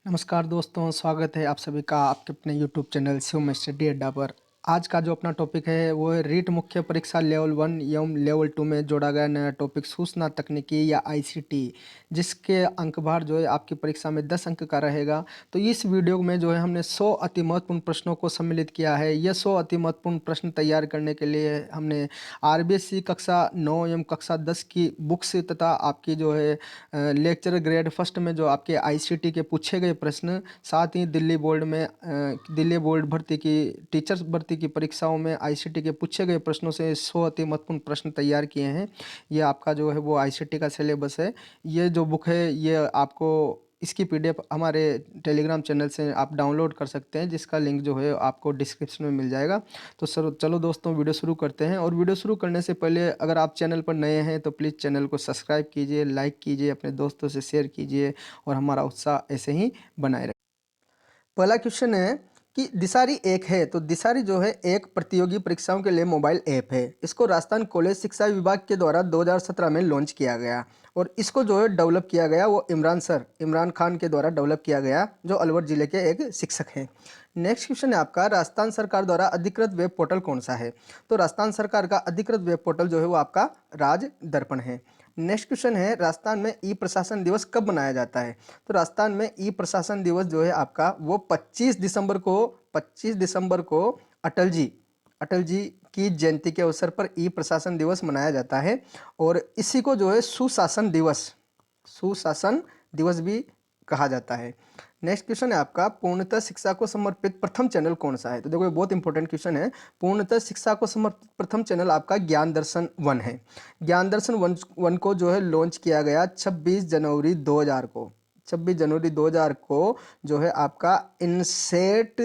नमस्कार दोस्तों, स्वागत है आप सभी का आपके अपने यूट्यूब चैनल शिवम स्टडी अड्डा पर। आज का जो अपना टॉपिक है वो है रीट मुख्य परीक्षा लेवल 1 एवं लेवल 2 में जोड़ा गया नया टॉपिक सूचना तकनीकी या आईसीटी, जिसके अंक भार जो है आपकी परीक्षा में 10 अंक का रहेगा। तो इस वीडियो में जो है हमने 100 अति महत्वपूर्ण प्रश्नों को सम्मिलित किया है। यह 100 अति महत्वपूर्ण प्रश्न तैयार करने के लिए हमने आरबीएससी कक्षा 9 एवं कक्षा 10 की बुक्स तथा आपकी जो है लेक्चर ग्रेड फर्स्ट में जो आपके आईसीटी के पूछे गए प्रश्न, साथ ही दिल्ली बोर्ड में दिल्ली बोर्ड भर्ती की टीचर्स भर्ती की परीक्षाओं में आईसीटी के पूछे गए प्रश्नों से 100 अति महत्वपूर्ण प्रश्न तैयार किए हैं। ये आपका जो है वो आईसीटी का सिलेबस है। ये जो बुक है ये आपको इसकी पीडीएफ हमारे टेलीग्राम चैनल से आप डाउनलोड कर सकते हैं, जिसका लिंक जो है आपको डिस्क्रिप्शन में मिल जाएगा। तो सर चलो दोस्तों, वीडियो शुरू करते हैं। और वीडियो शुरू करने से पहले अगर आप चैनल पर नए हैं तो प्लीज़ चैनल को सब्सक्राइब कीजिए, लाइक कीजिए, अपने दोस्तों से शेयर कीजिए और हमारा उत्साह ऐसे ही बनाए रखें। पहला क्वेश्चन है कि दिसारी एक है, तो दिसारी जो है एक प्रतियोगी परीक्षाओं के लिए मोबाइल ऐप है। इसको राजस्थान कॉलेज शिक्षा विभाग के द्वारा 2017 में लॉन्च किया गया और इसको जो है डेवलप किया गया वो इमरान खान के द्वारा डेवलप किया गया, जो अलवर जिले के एक शिक्षक हैं। नेक्स्ट क्वेश्चन है आपका, राजस्थान सरकार द्वारा अधिकृत वेब पोर्टल कौन सा है? तो राजस्थान सरकार का अधिकृत वेब पोर्टल जो है वो आपका राज दर्पण है। नेक्स्ट क्वेश्चन है, राजस्थान में ई प्रशासन दिवस कब मनाया जाता है? तो राजस्थान में ई प्रशासन दिवस जो है आपका वो 25 दिसंबर को अटल जी की जयंती के अवसर पर ई प्रशासन दिवस मनाया जाता है। और इसी को जो है सुशासन दिवस भी कहा जाता है। नेक्स्ट क्वेश्चन है आपका, पूर्णतः शिक्षा को समर्पित प्रथम चैनल कौन सा है? तो देखो ये बहुत इंपॉर्टेंट क्वेश्चन है। पूर्णतः शिक्षा को समर्पित प्रथम चैनल आपका ज्ञान दर्शन 1 है। ज्ञान दर्शन 1 को जो है लॉन्च किया गया 26 जनवरी 2000 को। 26 जनवरी 2000 को जो है आपका इनसेट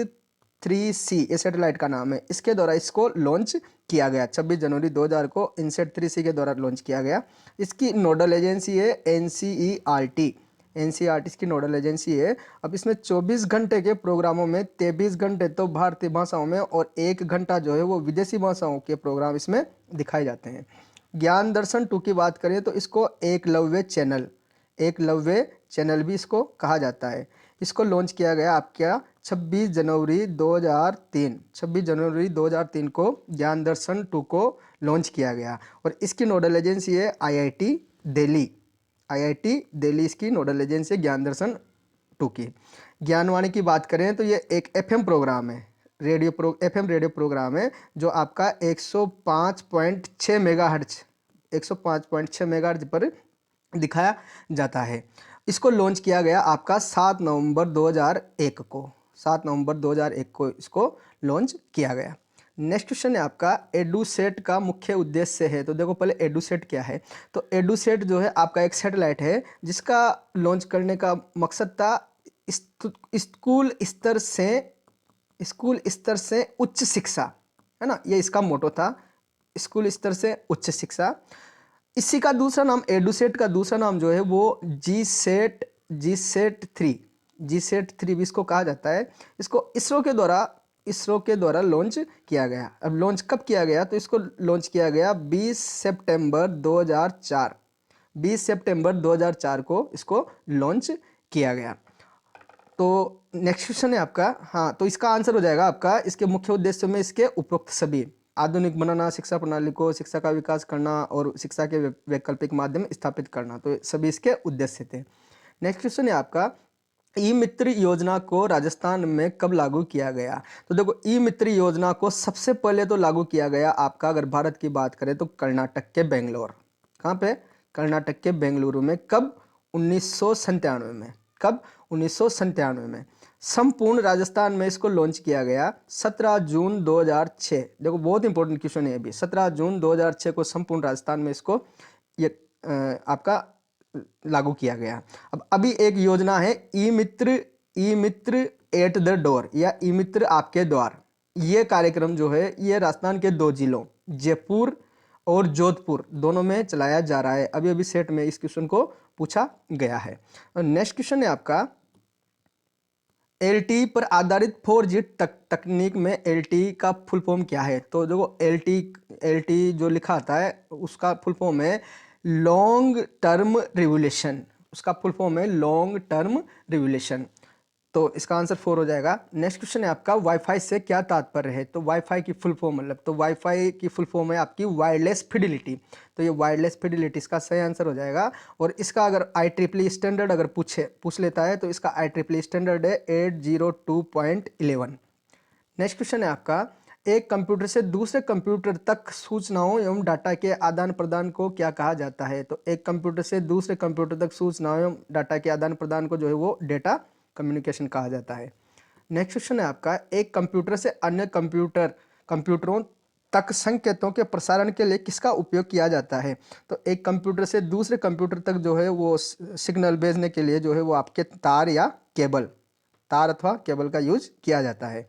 3C, ये सैटेलाइट का नाम है, इसके द्वारा इसको लॉन्च किया गया। 26 जनवरी 2000 को इनसेट 3C के द्वारा लॉन्च किया गया। इसकी नोडल एजेंसी है एनसीईआरटी। एनसीईआरटी इसकी नोडल एजेंसी है। अब इसमें 24 घंटे के प्रोग्रामों में 23 घंटे तो भारतीय भाषाओं में और 1 घंटा जो है वो विदेशी भाषाओं के प्रोग्राम इसमें दिखाए जाते हैं। ज्ञान दर्शन 2 की बात करें तो इसको एकलव्य चैनल भी इसको कहा जाता है। इसको लॉन्च किया गया आपका 26 जनवरी 2003 को ज्ञान दर्शन 2 को लॉन्च किया गया और इसकी नोडल एजेंसी है आईआईटी दिल्ली इसकी नोडल एजेंसी है ज्ञान दर्शन 2 की। ज्ञानवाणी की बात करें तो ये एक एफएम प्रोग्राम है, एफएम रेडियो प्रोग्राम है, जो आपका 105.6 मेगाहर्ट्ज पर दिखाया जाता है। इसको लॉन्च किया गया आपका 7 नवंबर 2001 को इसको लॉन्च किया गया। नेक्स्ट क्वेश्चन है आपका, एडुसेट का मुख्य उद्देश्य है। तो देखो पहले एडुसेट क्या है। तो एडुसेट जो है आपका एक सैटेलाइट है जिसका लॉन्च करने का मकसद था स्कूल स्तर से उच्च शिक्षा, है ना, ये इसका मोटो था, स्कूल स्तर से उच्च शिक्षा। इसी का दूसरा नाम, एडुसेट का दूसरा नाम जो है वो जीसेट 3 भी इसको कहा जाता है। इसको इसरो के द्वारा लॉन्च किया गया। अब लॉन्च कब किया गया? तो इसको लॉन्च किया गया 20 सितंबर 2004 को इसको लॉन्च किया गया। तो नेक्स्ट क्वेश्चन है आपका, हाँ, तो इसका आंसर हो जाएगा आपका, इसके मुख्य उद्देश्यों में इसके उपरोक्त सभी: आधुनिक बनाना, शिक्षा प्रणाली को, शिक्षा का विकास करना और शिक्षा के वैकल्पिक माध्यम स्थापित करना, तो सभी इसके उद्देश्य थे। नेक्स्ट क्वेश्चन है आपका, ई मित्र योजना को राजस्थान में कब लागू किया गया? तो देखो ई मित्र योजना को सबसे पहले तो लागू किया गया आपका, अगर भारत की बात करें तो कर्नाटक के बेंगलोर। कहाँ पे? कर्नाटक के बेंगलुरु में। कब? 1997 में। कब? 1997 में। संपूर्ण राजस्थान में इसको लॉन्च किया गया 17 जून 2006। देखो बहुत इंपॉर्टेंट क्वेश्चन है ये भी। 17 जून 2006 को संपूर्ण राजस्थान में इसको ये आपका लागू किया गया। अब अभी एक योजना है ई मित्र एट द डोर या ई मित्र आपके द्वार। ये कार्यक्रम जो है ये राजस्थान के 2 जिलों जयपुर और जोधपुर दोनों में चलाया जा रहा है। अभी अभी सेट में इस क्वेश्चन को पूछा गया है। और नेक्स्ट क्वेश्चन है आपका, एलटीई पर आधारित 4G तकनीक में एलटीई का फुल फॉर्म क्या है? तो देखो एलटीई जो लिखा आता है उसका फुल फॉर्म है लॉन्ग टर्म रिवोल्यूशन। उसका फुल फॉर्म है लॉन्ग टर्म रिवोल्यूशन। तो इसका आंसर 4 हो जाएगा। नेक्स्ट क्वेश्चन है आपका, वाईफाई से क्या तात्पर्य है? तो वाईफाई की फुल फॉर्म मतलब, तो वाईफाई की फुल फॉर्म है आपकी वायरलेस फिडिलिटी। तो ये वायरलेस फिडिलिटी इसका सही आंसर हो जाएगा। और इसका अगर IEEE स्टैंडर्ड अगर पूछ लेता है तो इसका IEEE स्टैंडर्ड है 802.11। नेक्स्ट क्वेश्चन है आपका, एक कंप्यूटर से दूसरे कंप्यूटर तक सूचनाओं एवं डाटा के आदान प्रदान को क्या कहा जाता है? तो एक कंप्यूटर से दूसरे कंप्यूटर तक सूचनाओं एवं डाटा के आदान प्रदान को जो है वो डेटा कम्युनिकेशन कहा जाता है। नेक्स्ट क्वेश्चन है आपका, एक कंप्यूटर से अन्य कंप्यूटरों तक संकेतों के प्रसारण के लिए किसका उपयोग किया जाता है? तो एक कंप्यूटर से दूसरे कंप्यूटर तक जो है वो सिग्नल भेजने के लिए जो है वो आपके तार अथवा केबल का यूज किया जाता है।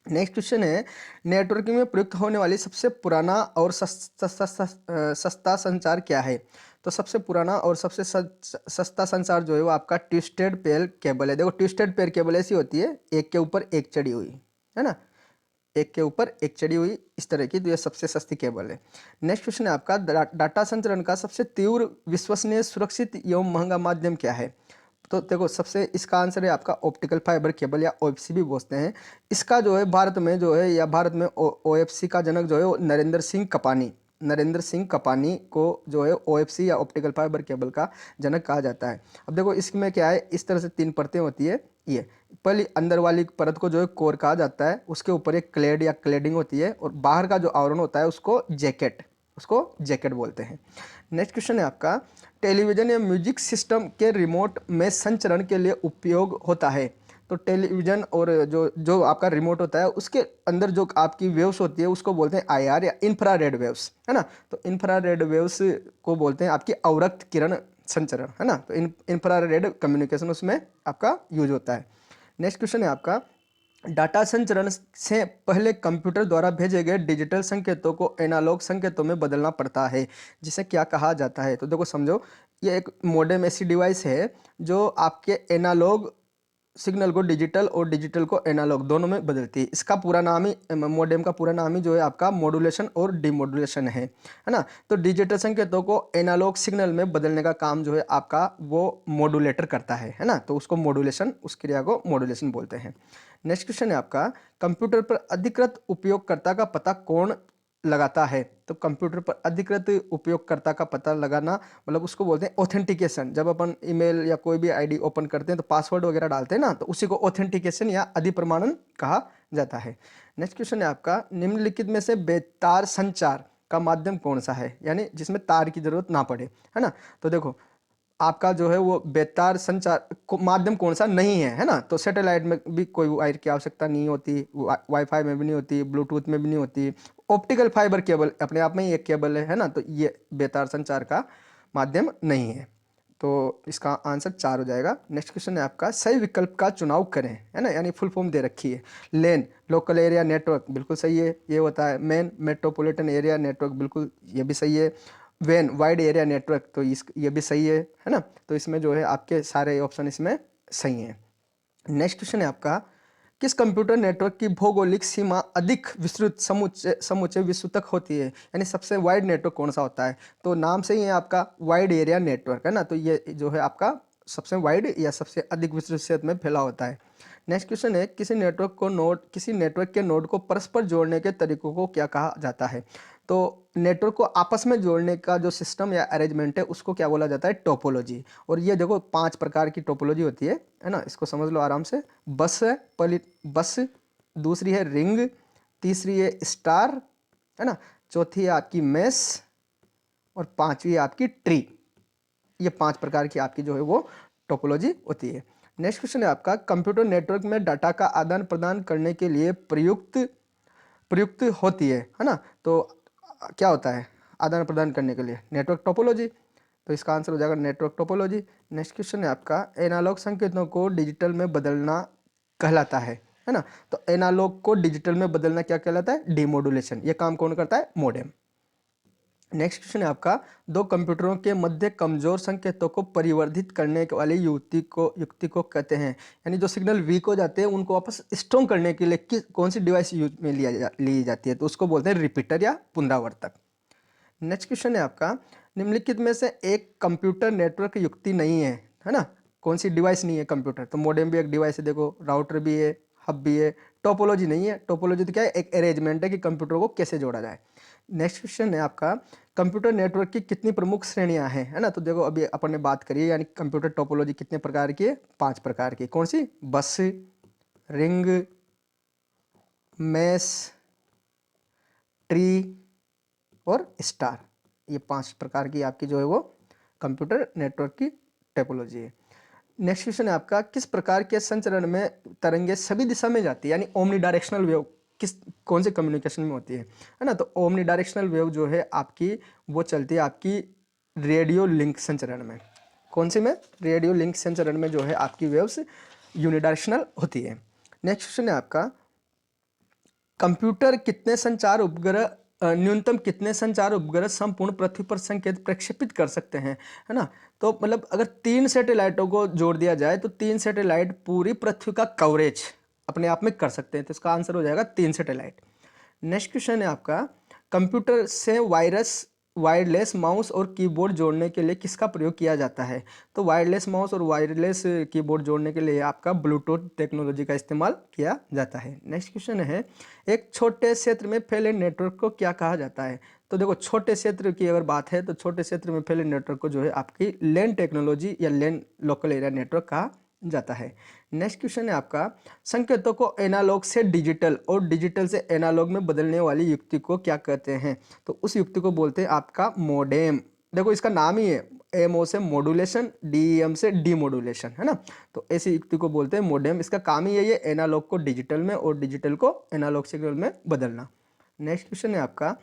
नेक्स्ट क्वेश्चन है, नेटवर्किंग में प्रयुक्त होने वाली सबसे पुराना और सस्ता संचार क्या है? तो सबसे पुराना और सबसे सस्ता संचार जो है वो आपका ट्विस्टेड पेयर केबल है। देखो ट्विस्टेड पेयर केबल ऐसी होती है, एक के ऊपर एक चढ़ी हुई, है ना, एक के ऊपर एक चढ़ी हुई इस तरह की, तो ये सबसे सस्ती केबल है। नेक्स्ट क्वेश्चन है आपका, डाटा संचरण का सबसे तीव्र, विश्वसनीय, सुरक्षित एवं महंगा माध्यम क्या है? तो देखो सबसे इसका आंसर है आपका ऑप्टिकल फाइबर केबल या OFC भी बोलते हैं। इसका जो है भारत में जो है, या भारत में OFC का जनक जो है वो नरेंद्र सिंह कपानी को जो है OFC या ऑप्टिकल फाइबर केबल का जनक कहा जाता है। अब देखो इसमें क्या है, इस तरह से 3 परतें होती है। ये पहली अंदर वाली परत को जो है कोर कहा जाता है, उसके ऊपर एक क्लेड या क्लेडिंग होती है, और बाहर का जो आवरण होता है उसको जैकेट बोलते हैं। नेक्स्ट क्वेश्चन है आपका, टेलीविजन या म्यूजिक सिस्टम के रिमोट में संचरण के लिए उपयोग होता है? तो टेलीविजन और जो जो आपका रिमोट होता है उसके अंदर जो आपकी वेव्स होती है उसको बोलते हैं IR या इंफ्रारेड वेव्स, है ना। तो इंफ्रारेड वेव्स को बोलते हैं आपकी अवरक्त किरण संचरण, है ना। तो इंफ्रारेड कम्युनिकेशन उसमें आपका यूज होता है। नेक्स्ट क्वेश्चन है आपका, डाटा संचरण से पहले कंप्यूटर द्वारा भेजे गए डिजिटल संकेतों को एनालॉग संकेतों में बदलना पड़ता है, जिसे क्या कहा जाता है? तो देखो समझो, ये एक मॉडेम ऐसी डिवाइस है जो आपके एनालॉग सिग्नल को डिजिटल और डिजिटल को एनालॉग दोनों में बदलती है। इसका पूरा नाम ही, मॉडेम का पूरा नाम ही जो है आपका मॉड्यूलेशन और डिमॉड्यूलेशन है ना। तो डिजिटल संकेतों को एनालॉग सिग्नल में बदलने का काम जो है आपका वो मॉड्यूलेटर करता है ना। तो उसको मॉड्यूलेशन, उस क्रिया को मॉड्यूलेशन बोलते हैं। नेक्स्ट क्वेश्चन है आपका, कंप्यूटर पर अधिकृत उपयोगकर्ता का पता कौन लगाता है? तो कंप्यूटर पर अधिकृत उपयोगकर्ता का पता लगाना मतलब उसको बोलते हैं ऑथेंटिकेशन। जब अपन ईमेल या कोई भी आईडी ओपन करते हैं तो पासवर्ड वगैरह डालते हैं ना, तो उसी को ऑथेंटिकेशन या अधिप्रमाणन कहा जाता है। नेक्स्ट क्वेश्चन है आपका, निम्नलिखित में से बेतार संचार का माध्यम कौन सा है, यानी जिसमें तार की जरूरत ना पड़े, है ना। तो देखो आपका जो है वो बेतार संचार माध्यम कौन सा नहीं है ना। तो सैटेलाइट में भी कोई वायर की आवश्यकता नहीं होती, वाईफाई में भी नहीं होती, ब्लूटूथ में भी नहीं होती। ऑप्टिकल फाइबर केबल अपने आप में ही एक केबल है ना। तो ये बेतार संचार का माध्यम नहीं है। तो इसका आंसर 4 हो जाएगा। नेक्स्ट क्वेश्चन है आपका, सही विकल्प का चुनाव करें, है ना, यानी फुल फॉर्म दे रखी है। लेन लोकल एरिया नेटवर्क बिल्कुल सही है, ये होता है। मेन मेट्रोपॉलिटन एरिया नेटवर्क बिल्कुल ये भी सही है। वेन वाइड एरिया नेटवर्क तो ये भी सही है ना। तो इसमें जो है आपके सारे ऑप्शन इसमें सही हैं। नेक्स्ट क्वेश्चन है आपका, किस कंप्यूटर नेटवर्क की भौगोलिक सीमा अधिक विस्तृत समूचे विश्व तक होती है, यानी सबसे वाइड नेटवर्क कौन सा होता है? तो नाम से ही है आपका वाइड एरिया नेटवर्क, है ना। तो ये जो है आपका सबसे वाइड या सबसे अधिक विस्तृत क्षेत्र में फैला होता है। नेक्स्ट क्वेश्चन है, किसी नेटवर्क के नोड को परस्पर जोड़ने के तरीकों को क्या कहा जाता है? तो नेटवर्क को आपस में जोड़ने का जो सिस्टम या अरेंजमेंट है उसको क्या बोला जाता है? टोपोलॉजी। और ये देखो 5 प्रकार की टोपोलॉजी होती है ना। इसको समझ लो आराम से। बस है पहली, बस, दूसरी है रिंग, तीसरी है स्टार, है ना, चौथी है आपकी मेस, और पांचवी है आपकी ट्री। ये 5 प्रकार की आपकी जो है वो टोपोलॉजी होती है। नेक्स्ट क्वेश्चन है आपका, कंप्यूटर नेटवर्क में डाटा का आदान प्रदान करने के लिए प्रयुक्त प्रयुक्त होती है ना। तो क्या होता है आदान प्रदान करने के लिए? Network topology. तो इसका आंसर हो जाएगा नेटवर्क टोपोलॉजी। नेक्स्ट क्वेश्चन है आपका, एनालॉग संकेतों को डिजिटल में बदलना कहलाता है ना। तो एनालॉग को डिजिटल में बदलना क्या कहलाता है? डिमॉड्यूलेशन। ये काम कौन करता है? मॉडेम। नेक्स्ट क्वेश्चन है आपका, दो कंप्यूटरों के मध्य कमजोर संकेतों को परिवर्धित करने वाली युक्ति को कहते हैं, यानी जो सिग्नल वीक हो जाते हैं उनको वापस स्ट्रॉन्ग करने के लिए कौन सी डिवाइस यूज में ली जाती है? तो उसको बोलते हैं रिपीटर या पुनरावर्तक। नेक्स्ट क्वेश्चन है आपका, निम्नलिखित में से एक कंप्यूटर नेटवर्क युक्ति नहीं है ना। कौन सी डिवाइस नहीं है कंप्यूटर, तो मॉडेम भी एक डिवाइस है, देखो राउटर भी है, हब भी है। टोपोलॉजी नहीं है, टोपोलॉजी तो क्या है, एक अरेंजमेंट है कि कंप्यूटर को कैसे जोड़ा जाए। नेक्स्ट क्वेश्चन है आपका, कंप्यूटर नेटवर्क की कितनी प्रमुख श्रेणियां हैं, है ना। तो देखो अभी अपन ने बात करी है, यानी कंप्यूटर टोपोलॉजी कितने प्रकार की है, 5 प्रकार की। कौन सी, बस, रिंग, मैश, ट्री और स्टार, ये 5 प्रकार की आपकी जो है वो कंप्यूटर नेटवर्क की टोपोलॉजी है। नेक्स्ट क्वेश्चन है आपका, किस प्रकार के संचरण में तरंगे सभी दिशा में जाती है, यानी ओमनी डायरेक्शनल वेव किस कौन से कम्युनिकेशन में होती है ना। तो ओमनी डायरेक्शनल वेव जो है आपकी वो चलती है आपकी रेडियो लिंक संचरण में। कौन सी में, रेडियो लिंक संचरण में जो है आपकी वेव्स यूनिडायरेक्शनल होती है। नेक्स्ट क्वेश्चन है आपका, कंप्यूटर कितने संचार उपग्रह न्यूनतम कितने संचार उपग्रह संपूर्ण पृथ्वी पर संकेत प्रक्षेपित कर सकते हैं, है ना। तो मतलब अगर 3 सैटेलाइटों को जोड़ दिया जाए तो 3 सैटेलाइट पूरी पृथ्वी का कवरेज अपने आप में कर सकते हैं, तो इसका आंसर हो जाएगा 3 सैटेलाइट। नेक्स्ट क्वेश्चन है आपका, कंप्यूटर से वायरलेस माउस और कीबोर्ड जोड़ने के लिए किसका प्रयोग किया जाता है। तो वायरलेस माउस और वायरलेस कीबोर्ड जोड़ने के लिए आपका ब्लूटूथ टेक्नोलॉजी का इस्तेमाल किया जाता है। नेक्स्ट क्वेश्चन है, एक छोटे क्षेत्र में फैले नेटवर्क को क्या कहा जाता है। तो देखो छोटे क्षेत्र की अगर बात है तो छोटे क्षेत्र में फैले नेटवर्क को जो है आपकी लैन टेक्नोलॉजी या लैन लोकल एरिया नेटवर्क कहा जाता है। नेक्स्ट क्वेश्चन है आपका, संकेतों को एनालॉग से डिजिटल और डिजिटल से एनालॉग में बदलने वाली युक्ति को क्या कहते हैं। तो उस युक्ति को बोलते हैं आपका मोडेम। देखो इसका नाम ही है, एमओ से मॉड्यूलेशन, डीएम से डीमॉड्यूलेशन, है ना। तो ऐसी युक्ति को बोलते हैं मोडेम। इसका काम ही यही है, एनालॉग को डिजिटल में और डिजिटल को एनालॉग सिग्नल में बदलना। नेक्स्ट क्वेश्चन है आपका,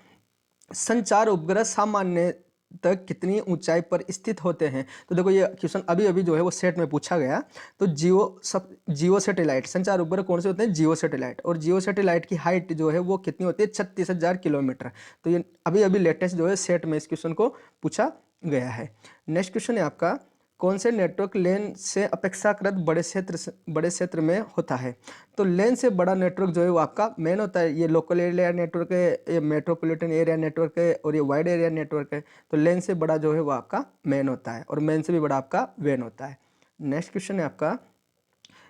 संचार उपग्रह सामान्य तक कितनी ऊंचाई पर स्थित होते हैं। तो देखो ये क्वेश्चन अभी अभी जो है वो सेट में पूछा गया। तो जियो सैटेलाइट संचार उपग्रह कौन से होते हैं, जियो सैटेलाइट, और जियो सैटेलाइट की हाइट जो है वो कितनी होती है, 36,000 किलोमीटर। तो ये अभी अभी लेटेस्ट जो है सेट में इस क्वेश्चन को पूछा गया है। नेक्स्ट क्वेश्चन है आपका, कौन से नेटवर्क लेन से अपेक्षाकृत बड़े क्षेत्र में होता है। तो लेन से बड़ा नेटवर्क जो है वो आपका मेन होता है, ये लोकल एरिया नेटवर्क है, ये मेट्रोपॉलिटन एरिया नेटवर्क है और ये वाइड एरिया नेटवर्क है। तो लेन से बड़ा जो है वो आपका मेन होता है और मेन से भी बड़ा आपका वेन होता है। नेक्स्ट क्वेश्चन है आपका,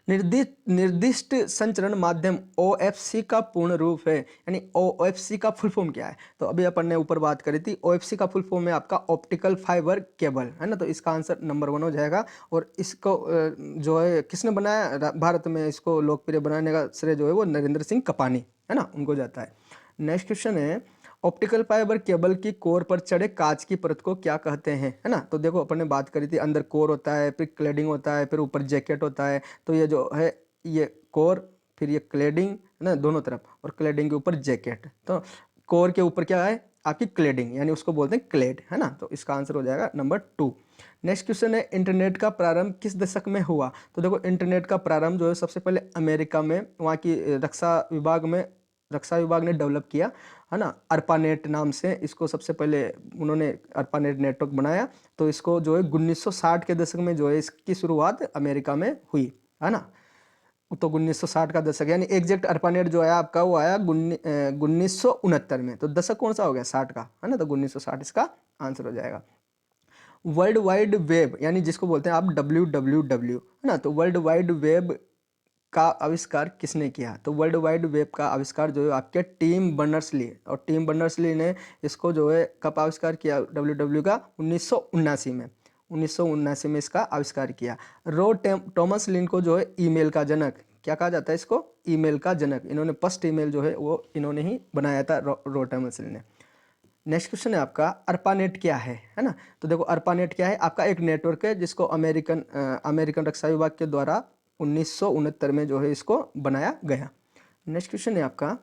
निर्दिष्ट संचरण माध्यम OFC का पूर्ण रूप है, यानी OFC का फुल फॉर्म क्या है। तो अभी अपन ने ऊपर बात करी थी, OFC का फुल फॉर्म है आपका ऑप्टिकल फाइबर केबल, है ना। तो इसका आंसर नंबर 1 हो जाएगा। और इसको जो है किसने बनाया, भारत में इसको लोकप्रिय बनाने का श्रेय जो है वो नरेंद्र सिंह कपानी, है ना, उनको जाता है। नेक्स्ट क्वेश्चन है, ऑप्टिकल फाइबर केबल की कोर पर चढ़े कांच की परत को क्या कहते हैं, है ना। तो देखो अपन ने बात करी थी, अंदर कोर होता है, फिर क्लेडिंग होता है, फिर ऊपर जैकेट होता है। तो ये जो है ये कोर, फिर ये क्लेडिंग, है ना, दोनों तरफ, और क्लेडिंग के ऊपर जैकेट। तो कोर के ऊपर क्या है आपकी क्लेडिंग, यानी उसको बोलते हैं क्लेड, है ना। तो इसका आंसर हो जाएगा नंबर 2। नेक्स्ट क्वेश्चन है, इंटरनेट का प्रारंभ किस दशक में हुआ। तो देखो इंटरनेट का प्रारंभ जो है सबसे पहले अमेरिका में, वहाँ की रक्षा विभाग ने डेवलप किया, है ना। अर्पानेट नाम से इसको सबसे पहले उन्होंने अर्पानेट नेटवर्क बनाया। तो इसको जो है 1960 के दशक में जो है इसकी शुरुआत अमेरिका में हुई, है ना। तो 1960 का दशक, यानी एग्जैक्ट अर्पानेट जो है आपका वो आया 1969 में। तो दशक कौन सा हो गया, 60 का, है ना। तो 1960 इसका आंसर हो जाएगा। वर्ल्ड वाइड वेब, यानी जिसको बोलते हैं आप WWW, है ना। तो वर्ल्ड वाइड वेब का आविष्कार किसने किया। तो वर्ल्ड वाइड वेब का आविष्कार जो है आपके टिम बर्नर्स-ली, और टिम बर्नर्स-ली ने इसको जो है कब आविष्कार किया, WWW का 1979 में, 1979 में इसका आविष्कार किया। टॉमस लिन को जो है ईमेल का जनक क्या कहा जाता है, इसको ईमेल का जनक, इन्होंने फर्स्ट ईमेल जो है वो इन्होंने ही बनाया था, टॉमस लिन ने। नेक्स्ट क्वेश्चन है आपका, अर्पानेट क्या है ना। तो देखो अर्पानेट क्या है, आपका एक नेटवर्क है जिसको अमेरिकन रक्षा विभाग के द्वारा 1969 में जो है इसको बनाया गया। नेक्स्ट क्वेश्चन है आपका,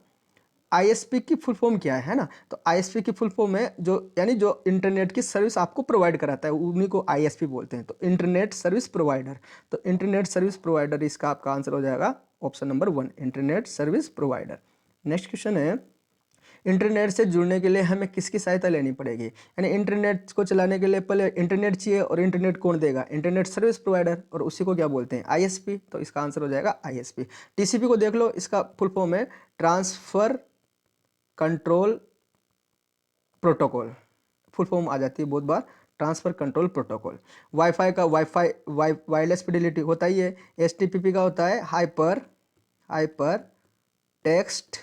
ISP की फुल फॉर्म क्या है ना। तो ISP की फुल फॉर्म है जो, यानी जो इंटरनेट की सर्विस आपको प्रोवाइड कराता है, उन्हीं को ISP बोलते हैं। तो इंटरनेट सर्विस प्रोवाइडर, तो इंटरनेट सर्विस प्रोवाइडर इसका आपका आंसर हो जाएगा option number 1, internet service provider. Next question है, इंटरनेट से जुड़ने के लिए हमें किसकी सहायता लेनी पड़ेगी, यानी इंटरनेट को चलाने के लिए पहले इंटरनेट चाहिए, और इंटरनेट कौन देगा, इंटरनेट सर्विस प्रोवाइडर, और उसी को क्या बोलते हैं, ISP। तो इसका आंसर हो जाएगा ISP। TCP को देख लो, इसका फुल फॉर्म है transfer control protocol, full form आ जाती है बहुत बार ट्रांसफ़र कंट्रोल प्रोटोकॉल। वाईफाई का वायरलेस फिडेलिटी होता ही है। एचटीटीपी का होता है hypertext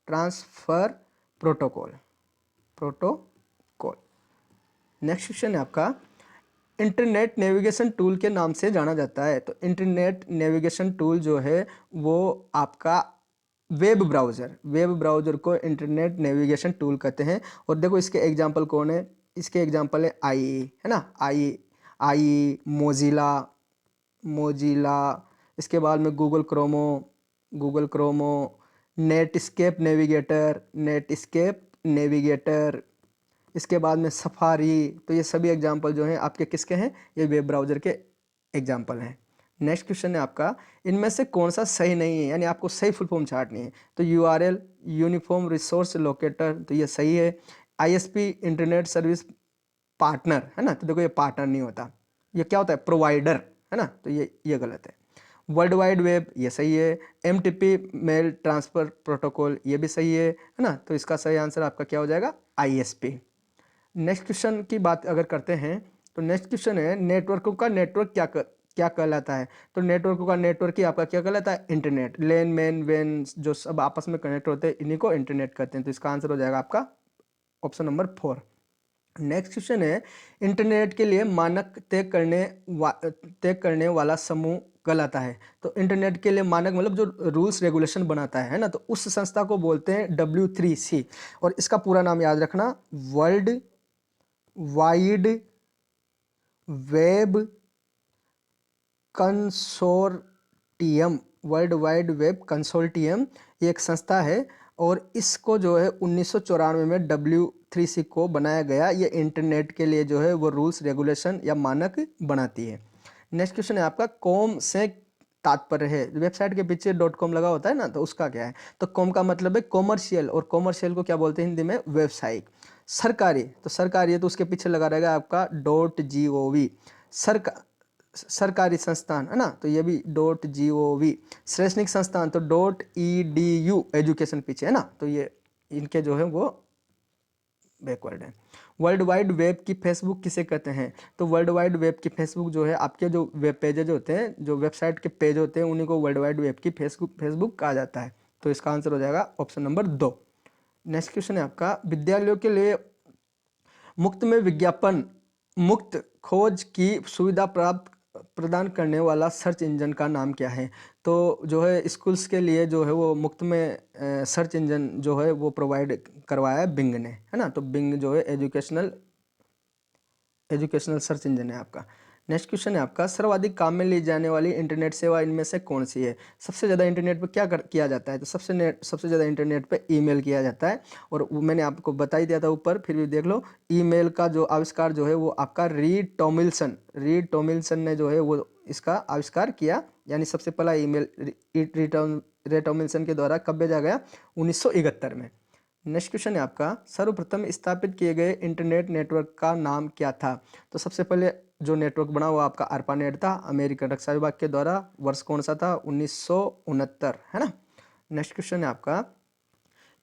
transfer protocol. Next question है आपका, इंटरनेट नेविगेशन टूल के नाम से जाना जाता है। तो इंटरनेट नेविगेशन टूल जो है वो आपका वेब ब्राउज़र को इंटरनेट नेविगेशन टूल कहते हैं। और देखो इसके एग्जांपल कौन है, इसके एग्जांपल है आई, है ना, आई मोजिला, इसके बाद में गूगल क्रोमो, नेटस्केप नेविगेटर, इसके बाद में सफारी। तो ये सभी एग्जांपल जो हैं आपके किसके हैं, ये वेब ब्राउज़र के एग्जांपल हैं। नेक्स्ट क्वेश्चन है आपका, इनमें से कौन सा सही नहीं है, यानी आपको सही फुल फॉर्म छांटनी है। तो यूआरएल यूनिफॉर्म रिसोर्स लोकेटर, तो ये सही है। आईएसपी इंटरनेट सर्विस पार्टनर, है ना, तो देखो ये पार्टनर नहीं होता, ये क्या होता है, प्रोवाइडर, है ना, तो ये गलत है। वर्ल्ड वाइड वेब, ये सही है। एमटीपी मेल ट्रांसफ़र प्रोटोकॉल, ये भी सही है ना, तो इसका सही आंसर आपका क्या हो जाएगा, आईएसपी। नेक्स्ट क्वेश्चन की बात अगर करते हैं तो नेक्स्ट क्वेश्चन है, नेटवर्कों का नेटवर्क क्या कहलाता है। तो नेटवर्कों का नेटवर्क ही आपका क्या कहलाता है, इंटरनेट। लेन मेन वेन जो सब आपस में कनेक्ट होते हैं इन्हीं को इंटरनेट कहते हैं। तो इसका आंसर हो जाएगा आपका ऑप्शन नंबर 4। नेक्स्ट क्वेश्चन है, इंटरनेट के लिए मानक तय करने वाला समूह कहलाता है। तो इंटरनेट के लिए मानक मतलब जो रूल्स रेगुलेशन बनाता है ना, तो उस संस्था को बोलते हैं W3C। और इसका पूरा नाम याद रखना, वर्ल्ड वाइड वेब कंसोर्टियम, ये एक संस्था है और इसको जो है 1994 में W3C को बनाया गया। ये इंटरनेट के लिए जो है वो रूल्स रेगुलेशन या मानक बनाती है। नेक्स्ट क्वेश्चन है आपका, कॉम से तात्पर्य है, वेबसाइट के पीछे .com लगा होता है ना, तो उसका क्या है। तो कॉम का मतलब है कॉमर्शियल, और कॉमर्शियल को क्या बोलते हैं हिंदी में, व्यवसायिक। सरकारी, तो सरकारी है तो उसके पीछे लगा रहेगा आपका .gov। सरकारी संस्थान, है ना, तो ये भी .gov। शैक्षणिक संस्थान तो .edu, एजुकेशन पीछे, है ना, तो ये इनके जो है वो बैकवर्ड है। वर्ल्ड वाइड वेब की फेसबुक किसे कहते हैं। तो वर्ल्ड वाइड वेब की फेसबुक जो है आपके जो वेब पेजेज होते हैं, जो वेबसाइट के पेज होते हैं, उन्हीं को वर्ल्ड वाइड वेब की फेसबुक कहा जाता है। तो इसका आंसर हो जाएगा ऑप्शन नंबर 2। नेक्स्ट क्वेश्चन है आपका, विद्यालयों के लिए मुफ्त में विज्ञापन मुक्त खोज की सुविधा प्रदान करने वाला सर्च इंजन का नाम क्या है। तो जो है स्कूल्स के लिए जो है वो मुफ्त में सर्च इंजन जो है वो प्रोवाइड करवाया है बिंग ने, है ना, तो बिंग जो है एजुकेशनल सर्च इंजन है आपका। नेक्स्ट क्वेश्चन है आपका, सर्वाधिक काम में ली जाने वाली इंटरनेट सेवा इनमें से कौन सी है। सबसे ज़्यादा इंटरनेट पर क्या किया जाता है। तो सबसे ज़्यादा इंटरनेट पे ईमेल किया जाता है। और वो मैंने आपको बता ही दिया था ऊपर, फिर भी देख लो। ईमेल का जो आविष्कार जो है वो आपका रीड टॉमिल्सन ने जो है वो इसका आविष्कार किया, यानी सबसे पहला ईमेल रे टॉमिल्सन के द्वारा कब भेजा गया, 1971 में। नेक्स्ट क्वेश्चन है आपका, सर्वप्रथम स्थापित किए गए इंटरनेट नेटवर्क का नाम क्या था। तो सबसे पहले जो नेटवर्क बना वो आपका ARPANET था, अमेरिकन रक्षा विभाग के द्वारा। वर्ष कौन सा था, 1969, है ना। नेक्स्ट क्वेश्चन है आपका,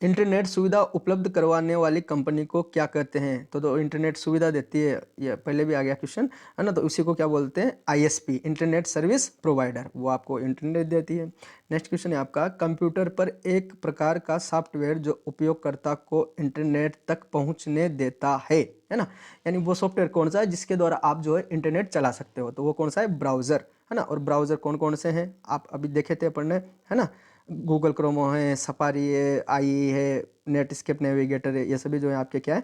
इंटरनेट सुविधा उपलब्ध करवाने वाली कंपनी को क्या कहते हैं। तो इंटरनेट सुविधा देती है, ये पहले भी आ गया क्वेश्चन, है ना, तो उसी को क्या बोलते हैं, ISP, इंटरनेट सर्विस प्रोवाइडर, वो आपको इंटरनेट देती है। नेक्स्ट क्वेश्चन है आपका, कंप्यूटर पर एक प्रकार का सॉफ्टवेयर जो उपयोगकर्ता को इंटरनेट तक पहुंचने देता है ना, यानी वो सॉफ्टवेयर कौन सा है जिसके द्वारा आप जो है इंटरनेट चला सकते हो। तो वो कौन सा है, ब्राउज़र, है ना। और ब्राउज़र कौन कौन से हैं आप अभी देखे थे पढ़ने, है ना, गूगल क्रोमो है, सफारी है, आई है, नेटस्केप नेविगेटर है, ये सभी जो है आपके क्या है,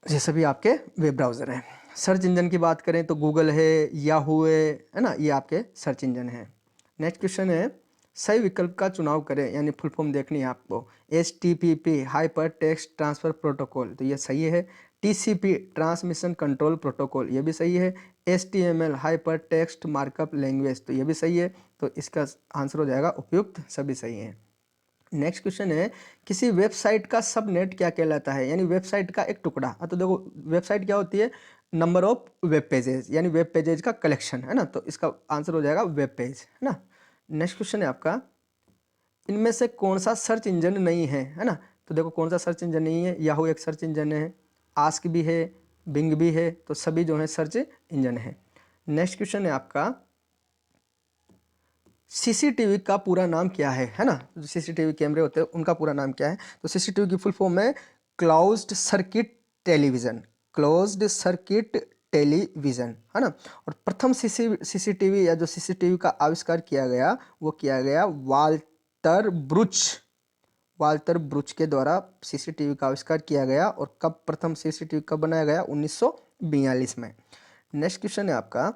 ये सभी आपके वेब ब्राउज़र हैं। सर्च इंजन की बात करें तो गूगल है, याहू है ना, ये आपके सर्च इंजन है। नेक्स्ट क्वेश्चन है, सही विकल्प का चुनाव करें, यानी फुल फॉर्म देखनी है आपको। HTTP hyper text transfer protocol, तो ये सही है। TCP ट्रांसमिशन कंट्रोल प्रोटोकॉल, ये भी सही है। HTML hyper text markup language, तो ये भी सही है। तो इसका आंसर हो जाएगा उपयुक्त, सभी सही हैं। नेक्स्ट क्वेश्चन है, किसी वेबसाइट का सबनेट क्या कहलाता है, यानी वेबसाइट का एक टुकड़ा। तो देखो वेबसाइट क्या होती है, नंबर ऑफ वेब पेजेस, यानी वेब पेजेज का कलेक्शन, है ना, तो इसका आंसर हो जाएगा वेब पेज, है ना। नेक्स्ट क्वेश्चन है आपका, इनमें से कौन सा सर्च इंजन नहीं है ना। तो देखो कौन सा सर्च इंजन नहीं है, याहू एक सर्च इंजन है, आस्क भी है, बिंग भी है, तो सभी जो है सर्च इंजन है। नेक्स्ट क्वेश्चन है आपका, सीसीटीवी का पूरा नाम क्या है ना, जो सीसीटीवी कैमरे होते हैं उनका पूरा नाम क्या है? तो सीसीटीवी की फुल फॉर्म है closed circuit television, closed circuit television, है ना। और प्रथम सीसीटीवी या जो सीसीटीवी का आविष्कार किया गया वो किया गया वाल्टर ब्रुच के द्वारा सीसीटीवी का आविष्कार किया गया। और कब प्रथम सीसीटीवी कब बनाया गया? 1942 में। नेक्स्ट क्वेश्चन है आपका,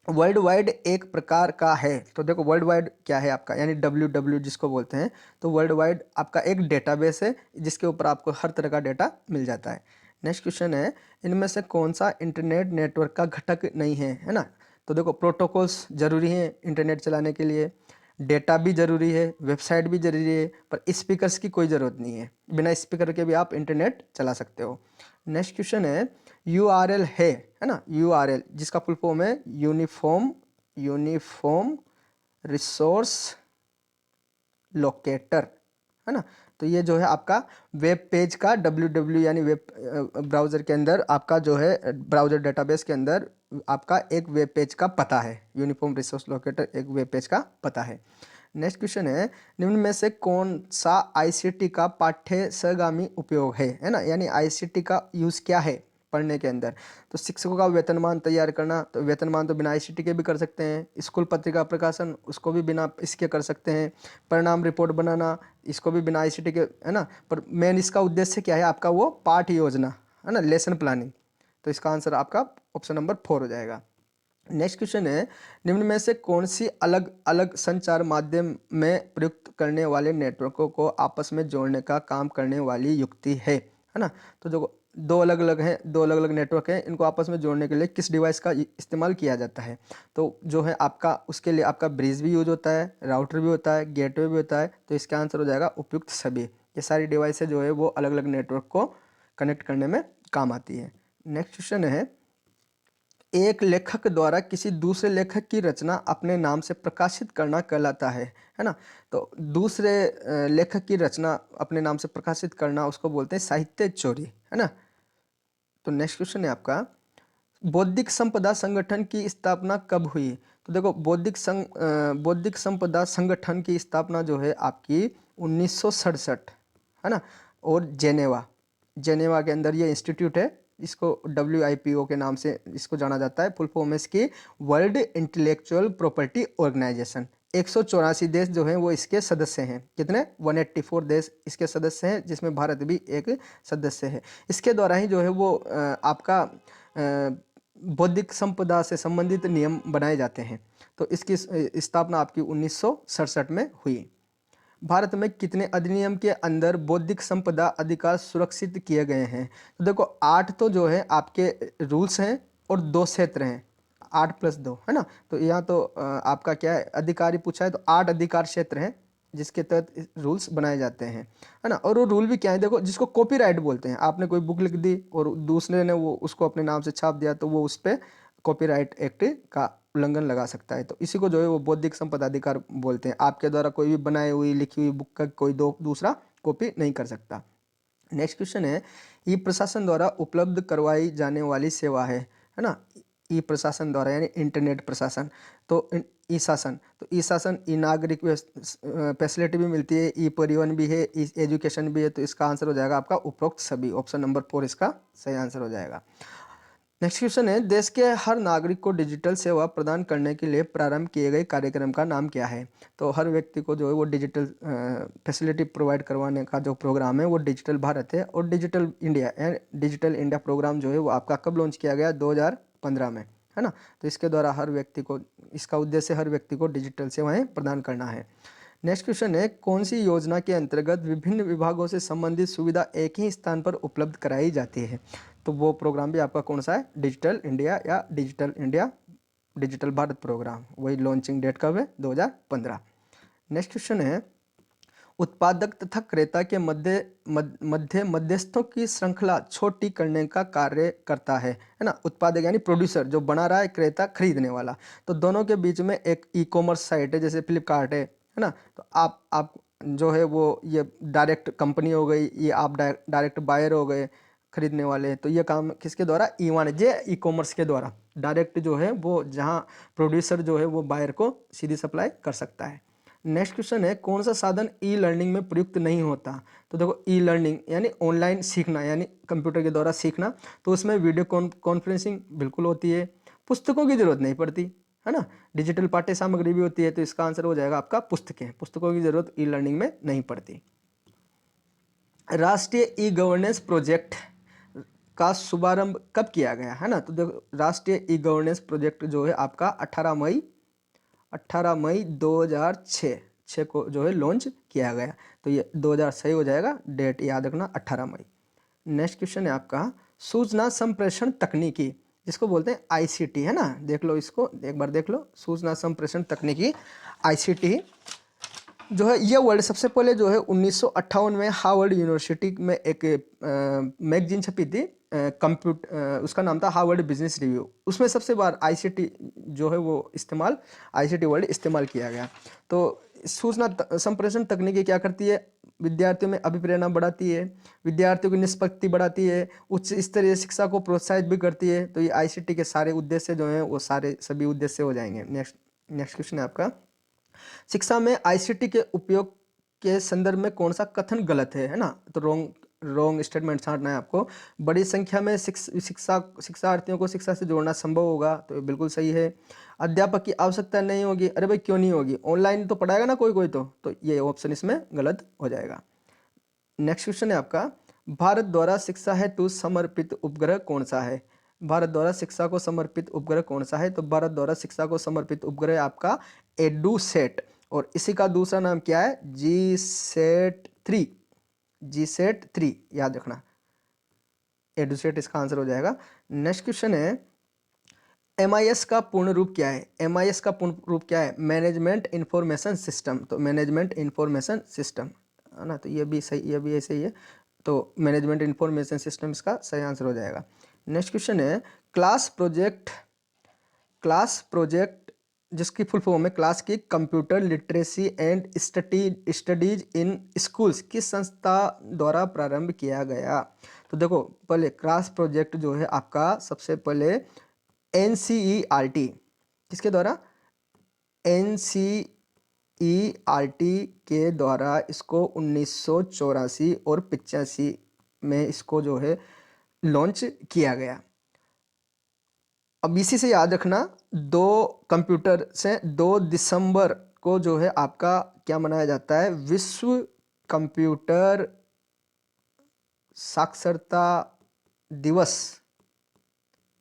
वर्ल्ड वाइड एक प्रकार का है। तो देखो वर्ल्ड वाइड क्या है आपका, यानी WW जिसको बोलते हैं। तो वर्ल्ड वाइड आपका एक डेटाबेस है जिसके ऊपर आपको हर तरह का डेटा मिल जाता है। नेक्स्ट क्वेश्चन है, इनमें से कौन सा इंटरनेट नेटवर्क का घटक नहीं है ना। तो देखो प्रोटोकॉल्स जरूरी हैं इंटरनेट चलाने के लिए, डेटा भी ज़रूरी है, वेबसाइट भी ज़रूरी है, पर स्पीकर्स की कोई ज़रूरत नहीं है, बिना स्पीकर के भी आप इंटरनेट चला सकते हो। नेक्स्ट क्वेश्चन है, URL है ना, URL जिसका फुल फॉर्म है यूनिफॉर्म रिसोर्स लोकेटर, है ना। तो ये जो है आपका वेब पेज का WW यानी वेब ब्राउज़र के अंदर आपका जो है ब्राउज़र डेटाबेस के अंदर आपका एक वेब पेज का पता है, यूनिफॉर्म रिसोर्स लोकेटर एक वेब पेज का पता है। नेक्स्ट क्वेश्चन है, निम्न में से कौन सा ICT का पाठ्य सहगामी उपयोग है ना, यानी ICT का यूज़ क्या है पढ़ने के अंदर? तो शिक्षकों का वेतनमान तैयार करना, तो वेतनमान तो बिना ICT के भी कर सकते हैं। स्कूल पत्रिका प्रकाशन, उसको भी बिना इसके कर सकते हैं। परिणाम रिपोर्ट बनाना, इसको भी बिना ICT के, है ना। पर मेन इसका उद्देश्य क्या है आपका? वो पाठ योजना, है ना, लेसन प्लानिंग। तो इसका आंसर आपका ऑप्शन नंबर 4 हो जाएगा। नेक्स्ट क्वेश्चन है, निम्न में से कौन सी अलग अलग संचार माध्यम में प्रयुक्त करने वाले नेटवर्कों को आपस में जोड़ने का काम करने वाली युक्ति है ना। तो जो दो अलग अलग नेटवर्क हैं, इनको आपस में जोड़ने के लिए किस डिवाइस का इस्तेमाल किया जाता है? तो जो है आपका उसके लिए आपका ब्रिज भी यूज होता है, राउटर भी होता है, गेटवे भी होता है। तो इसका आंसर हो जाएगा उपयुक्त सभी। ये सारी डिवाइसें जो है वो अलग अलग नेटवर्क को कनेक्ट करने में काम आती है। नेक्स्ट क्वेश्चन है, एक लेखक द्वारा किसी दूसरे लेखक की रचना अपने नाम से प्रकाशित करना कहलाता है ना। तो दूसरे लेखक की रचना अपने नाम से प्रकाशित करना उसको बोलते हैं साहित्य चोरी, है ना। तो नेक्स्ट क्वेश्चन है आपका, बौद्धिक संपदा संगठन की स्थापना कब हुई? तो देखो बौद्धिक संपदा संगठन की स्थापना जो है आपकी 1967, है ना। और जेनेवा के अंदर ये इंस्टीट्यूट है, इसको WIPO के नाम से इसको जाना जाता है। फुल फॉर्म इसकी वर्ल्ड इंटेलेक्चुअल प्रॉपर्टी ऑर्गेनाइजेशन। 184 देश जो हैं वो इसके सदस्य हैं। कितने? 184 देश इसके सदस्य हैं, जिसमें भारत भी एक सदस्य है। इसके द्वारा ही जो है वो आपका बौद्धिक संपदा से संबंधित नियम बनाए जाते हैं। तो इसकी स्थापना आपकी 1967 में हुई। भारत में कितने अधिनियम के अंदर बौद्धिक संपदा अधिकार सुरक्षित किए गए हैं? तो देखो 8 तो जो है आपके रूल्स हैं और 2 क्षेत्र हैं, 8+2, है ना। तो यहाँ तो आपका क्या है, अधिकारी पूछा है तो 8 अधिकार क्षेत्र हैं जिसके तहत रूल्स बनाए जाते हैं, है ना। और वो रूल भी क्या है, देखो जिसको कॉपीराइट बोलते हैं। आपने कोई बुक लिख दी और दूसरे ने वो उसको अपने नाम से छाप दिया तो वो उस पर कॉपीराइट एक्ट का उल्लंघन लगा सकता है। तो इसी को जो है वो बौद्धिक संपदा अधिकार बोलते हैं। आपके द्वारा कोई भी बनाई हुई लिखी हुई बुक का कोई दूसरा कॉपी नहीं कर सकता। नेक्स्ट क्वेश्चन है, ई प्रशासन द्वारा उपलब्ध करवाई जाने वाली सेवा है ना। ई प्रशासन द्वारा यानी इंटरनेट प्रशासन। तो ई शासन, तो ई शासन ई नागरिक फैसिलिटी भी मिलती है, ई परिवहन भी है, ई एजुकेशन भी है। तो इसका आंसर हो जाएगा आपका उपरोक्त सभी। ऑप्शन नंबर 4 इसका सही आंसर हो जाएगा। नेक्स्ट क्वेश्चन है, देश के हर नागरिक को डिजिटल सेवा प्रदान करने के लिए प्रारंभ किए गए कार्यक्रम का नाम क्या है? तो हर व्यक्ति को जो है वो डिजिटल फैसिलिटी प्रोवाइड करवाने का जो प्रोग्राम है वो डिजिटल भारत है। और डिजिटल इंडिया प्रोग्राम जो है वो आपका कब लॉन्च किया गया? 2015 में, है ना। तो इसके द्वारा हर व्यक्ति को, इसका उद्देश्य हर व्यक्ति को डिजिटल सेवाएं प्रदान करना है। नेक्स्ट क्वेश्चन है, कौन सी योजना के अंतर्गत विभिन्न विभागों से संबंधित सुविधा एक ही स्थान पर उपलब्ध कराई जाती है? तो वो प्रोग्राम भी आपका कौन सा है? डिजिटल इंडिया या डिजिटल भारत प्रोग्राम। वही लॉन्चिंग डेट कब है? 2015। नेक्स्ट क्वेश्चन है, उत्पादक तथा क्रेता के मध्यस्थों की श्रृंखला छोटी करने का कार्य करता है ना। उत्पादक यानी प्रोड्यूसर जो बना रहा है, क्रेता खरीदने वाला। तो दोनों के बीच में एक ई कॉमर्स साइट है, जैसे फ्लिपकार्ट है ना। तो आप जो है वो ये डायरेक्ट कंपनी हो गई, ये आप डायरेक्ट बायर हो गए खरीदने वाले। तो ये काम किसके द्वारा, ई वाणिज्य ई कॉमर्स के द्वारा डायरेक्ट जो है वो जहाँ प्रोड्यूसर जो है वो बायर को सीधी सप्लाई कर सकता है। नेक्स्ट क्वेश्चन है, कौन सा साधन ई लर्निंग में प्रयुक्त नहीं होता। तो देखो ई लर्निंग यानी ऑनलाइन सीखना, यानी कंप्यूटर के द्वारा सीखना, तो उसमें वीडियो कॉन्फ्रेंसिंग बिल्कुल होती है, पुस्तकों की जरूरत नहीं पड़ती, है ना। डिजिटल पाठ्य सामग्री भी होती है, तो इसका आंसर हो जाएगा आपका पुस्तकें। पुस्तकों की जरूरत ई लर्निंग में नहीं पड़ती। राष्ट्रीय ई गवर्नेंस प्रोजेक्ट का शुभारंभ कब किया गया, है ना। तो देखो राष्ट्रीय ई गवर्नेंस प्रोजेक्ट जो है आपका 18 मई 2006 को जो है लॉन्च किया गया। तो ये 2000 सही हो जाएगा, डेट याद रखना 18 मई। नेक्स्ट क्वेश्चन है आपका, सूचना संप्रेषण तकनीकी, जिसको बोलते हैं आईसीटी, है ना। देख लो इसको, एक बार देख लो, सूचना संप्रेषण तकनीकी आईसीटी जो है ये वर्ड सबसे पहले जो है 1958 में हार्वर्ड यूनिवर्सिटी में एक मैगजीन छपी थी, कंप्यूटर, उसका नाम था हार्वर्ड बिजनेस रिव्यू। उसमें सबसे बार आईसीटी जो है वो आईसीटी वर्ड इस्तेमाल किया गया। तो सूचना संप्रेषण तकनीकी क्या करती है, विद्यार्थियों में अभिप्रेरणा बढ़ाती है, विद्यार्थियों की निष्पत्ति बढ़ाती है, उच्च स्तरीय शिक्षा को प्रोत्साहित भी करती है। तो ये आईसीटी के सारे उद्देश्य जो हैं वो सभी उद्देश्य हो जाएंगे। नेक्स्ट क्वेश्चन है आपका, शिक्षा में आईसीटी के उपयोग के संदर्भ में कौन सा कथन गलत है ना। तो रॉन्ग स्टेटमेंट छांटना है आपको। बड़ी संख्या में शिक्षार्थियों को शिक्षा से जोड़ना संभव होगा, तो ये बिल्कुल सही है। अध्यापक की आवश्यकता नहीं होगी, अरे भाई क्यों नहीं होगी, ऑनलाइन तो पढ़ाएगा ना कोई कोई, तो ये ऑप्शन इसमें गलत हो जाएगा। नेक्स्ट क्वेश्चन है आपका, भारत द्वारा शिक्षा हेतु समर्पित उपग्रह कौन सा है। भारत द्वारा शिक्षा को समर्पित उपग्रह कौन सा है। तो भारत द्वारा शिक्षा को समर्पित उपग्रह आपका एडुसेट, और इसी का दूसरा नाम क्या है, जी सेट 3 याद रखना, एडुसेट इसका आंसर हो जाएगा। नेक्स्ट क्वेश्चन है, एमआईएस का पूर्ण रूप क्या है। एमआईएस का पूर्ण रूप क्या है, मैनेजमेंट इंफॉर्मेशन सिस्टम। तो मैनेजमेंट इंफॉर्मेशन सिस्टम, है ना। तो ये भी सही, ये भी ऐसे ही है। तो मैनेजमेंट इंफॉर्मेशन सिस्टम इसका सही आंसर हो जाएगा। नेक्स्ट क्वेश्चन है, क्लास प्रोजेक्ट जिसकी फुल फॉर्म है क्लास की computer literacy and studies in schools किस संस्था द्वारा प्रारंभ किया गया। तो देखो पहले क्लास प्रोजेक्ट जो है आपका सबसे पहले एनसीईआरटी, किसके द्वारा, एनसीईआरटी के द्वारा इसको 1984 और 85 में इसको जो है लॉन्च किया गया। अब इसी से याद रखना, 2 दिसंबर को जो है आपका क्या मनाया जाता है, विश्व कंप्यूटर साक्षरता दिवस।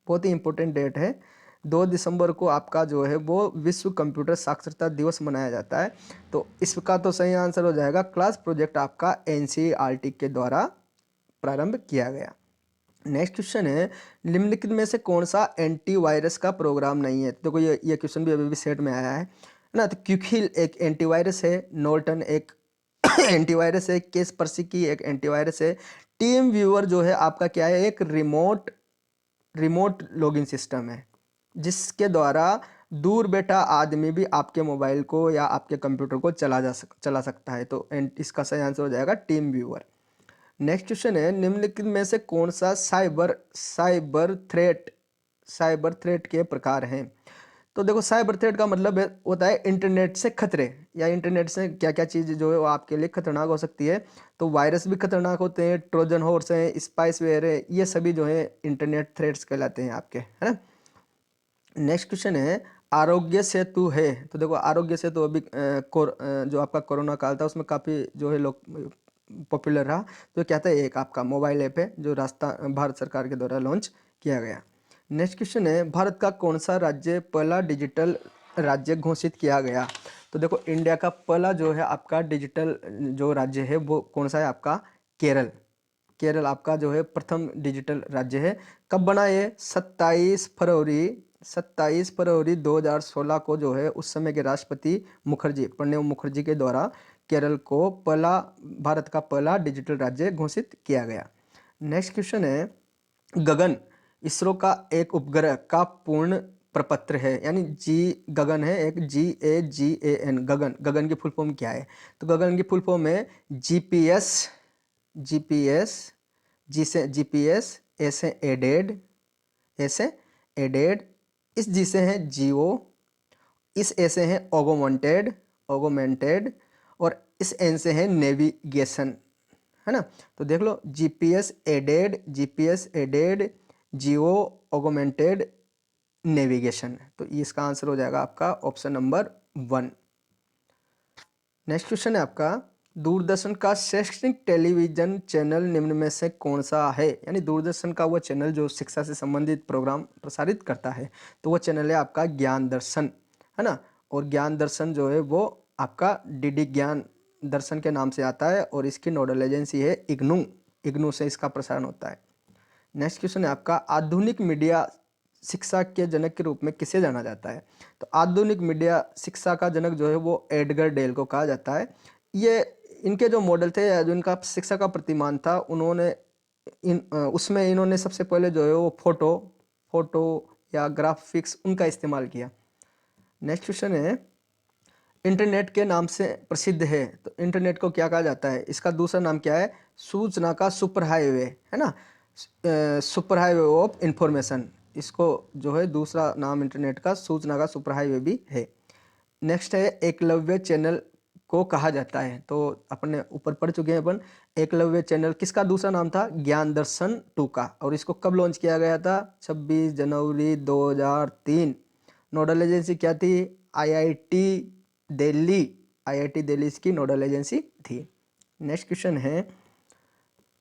बहुत ही इंपॉर्टेंट डेट है, 2 दिसंबर को आपका जो है वो विश्व कंप्यूटर साक्षरता दिवस मनाया जाता है। तो इसका तो सही आंसर हो जाएगा, क्लास प्रोजेक्ट आपका एनसीईआरटी के द्वारा प्रारंभ किया गया। नेक्स्ट क्वेश्चन है, निम्नलिखित में से कौन सा एंटीवायरस का प्रोग्राम नहीं है। देखो ये क्वेश्चन भी अभी सेट में आया है ना। तो क्यूकिल एक एंटीवायरस है, नॉर्टन एक एंटीवायरस है, केसपर्सिकी एक एंटीवायरस है, टीम व्यूअर जो है आपका क्या है, एक रिमोट लॉगिन सिस्टम है, जिसके द्वारा दूर बैठा आदमी भी आपके मोबाइल को या आपके कंप्यूटर को चला सकता है। तो इसका सही आंसर हो जाएगा टीम व्यूअर। नेक्स्ट क्वेश्चन है, निम्नलिखित में से कौन सा साइबर थ्रेट के प्रकार हैं। तो देखो साइबर थ्रेट का मतलब होता है इंटरनेट से खतरे, या इंटरनेट से क्या क्या चीज़ जो है वो आपके लिए खतरनाक हो सकती है। तो वायरस भी खतरनाक होते हैं, ट्रोजन हॉर्स हैं, स्पाइसवेयर है, ये सभी जो है इंटरनेट थ्रेट्स कहलाते हैं आपके, है ना। नेक्स्ट क्वेश्चन है, आरोग्य सेतु है। तो देखो आरोग्य सेतु अभी जो आपका कोरोना काल था उसमें काफ़ी जो है लोग पॉपुलर रहा। तो क्या था, एक आपका मोबाइल ऐप है जो भारत सरकार के द्वारा लॉन्च किया गया। नेक्स्ट क्वेश्चन है, भारत का कौन सा राज्य पहला डिजिटल राज्य घोषित किया गया। तो देखो इंडिया का पहला जो है आपका डिजिटल जो राज्य है वो कौन सा है आपका, केरल आपका जो है प्रथम डिजिटल राज्य है। कब बना ये, 27 फरवरी 2016 को जो है उस समय के राष्ट्रपति प्रणब मुखर्जी के द्वारा केरल को भारत का पहला डिजिटल राज्य घोषित किया गया। नेक्स्ट क्वेश्चन है, गगन इसरो का एक उपग्रह का पूर्ण प्रपत्र है, यानी जी गगन है, एक GAGAN, गगन। गगन की फुल फॉर्म क्या है? तो गगन की फुल फॉर्म है GPS, GPS, जी से GPS, ए से एडेड, ए से एडेड, इस जी से है जियो, इस ए से है ऑगोमेंटेड, ऑगोमेंटेड, और इस एन से है नेविगेशन, है ना। तो देख लो, GPS aided, GPS aided, geo augmented, navigation. तो इसका आंसर हो जाएगा आपका ऑप्शन नंबर 1। नेक्स्ट क्वेश्चन है आपका, दूरदर्शन का शैक्षणिक टेलीविजन चैनल निम्न में से कौन सा है? यानी दूरदर्शन का वो चैनल जो शिक्षा से संबंधित प्रोग्राम प्रसारित करता है, तो वो चैनल है आपका ज्ञान दर्शन, है ना। और ज्ञान दर्शन जो है वो आपका डीडी ज्ञान दर्शन के नाम से आता है, और इसकी नोडल एजेंसी है इग्नू, इग्नू से इसका प्रसारण होता है। नेक्स्ट क्वेश्चन है आपका, आधुनिक मीडिया शिक्षा के जनक के रूप में किसे जाना जाता है? तो आधुनिक मीडिया शिक्षा का जनक जो है वो एडगर डेल को कहा जाता है। ये इनके जो मॉडल थे, जो इनका शिक्षा का प्रतिमान था, उन्होंने उसमें इन्होंने सबसे पहले जो है वो फोटो या ग्राफिक्स उनका इस्तेमाल किया। नेक्स्ट क्वेश्चन है, इंटरनेट के नाम से प्रसिद्ध है, तो इंटरनेट को क्या कहा जाता है? इसका दूसरा नाम क्या है? सूचना का सुपर हाईवे, है ना, सुपर हाईवे ऑफ इंफॉर्मेशन। इसको जो है दूसरा नाम इंटरनेट का सूचना का सुपर हाईवे भी है। नेक्स्ट है, एकलव्य चैनल को कहा जाता है, तो अपने ऊपर पढ़ चुके हैं अपन। एकलव्य चैनल किसका दूसरा नाम था? ज्ञान दर्शन 2 का। और इसको कब लॉन्च किया गया था? 26 जनवरी 2003। नोडल एजेंसी क्या थी? आईआईटी दिल्ली, आईआईटी दिल्ली इसकी नोडल एजेंसी थी। नेक्स्ट क्वेश्चन है,